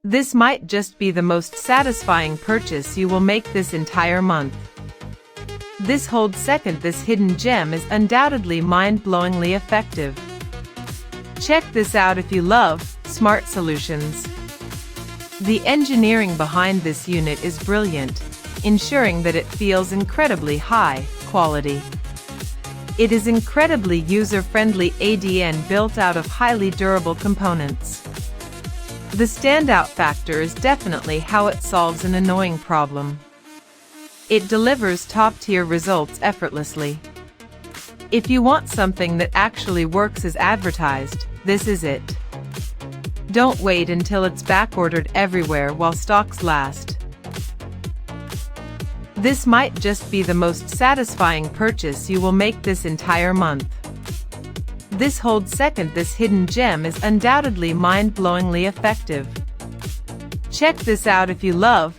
This might just be the most satisfying purchase you will make this entire month. This holds second. This hidden gem is undoubtedly mind-blowingly effective. Check this out if you love smart solutions. The engineering behind this unit is brilliant, ensuring that it feels incredibly high quality. It is incredibly user-friendly ADN built out of highly durable components. The standout factor is definitely how it solves an annoying problem. It delivers top-tier results effortlessly. If you want something that actually works as advertised, this is it. Don't wait until it's backordered everywhere while stocks last. This might just be the most satisfying purchase you will make this entire month. This holds second. This hidden gem is undoubtedly mind-blowingly effective. Check this out if you love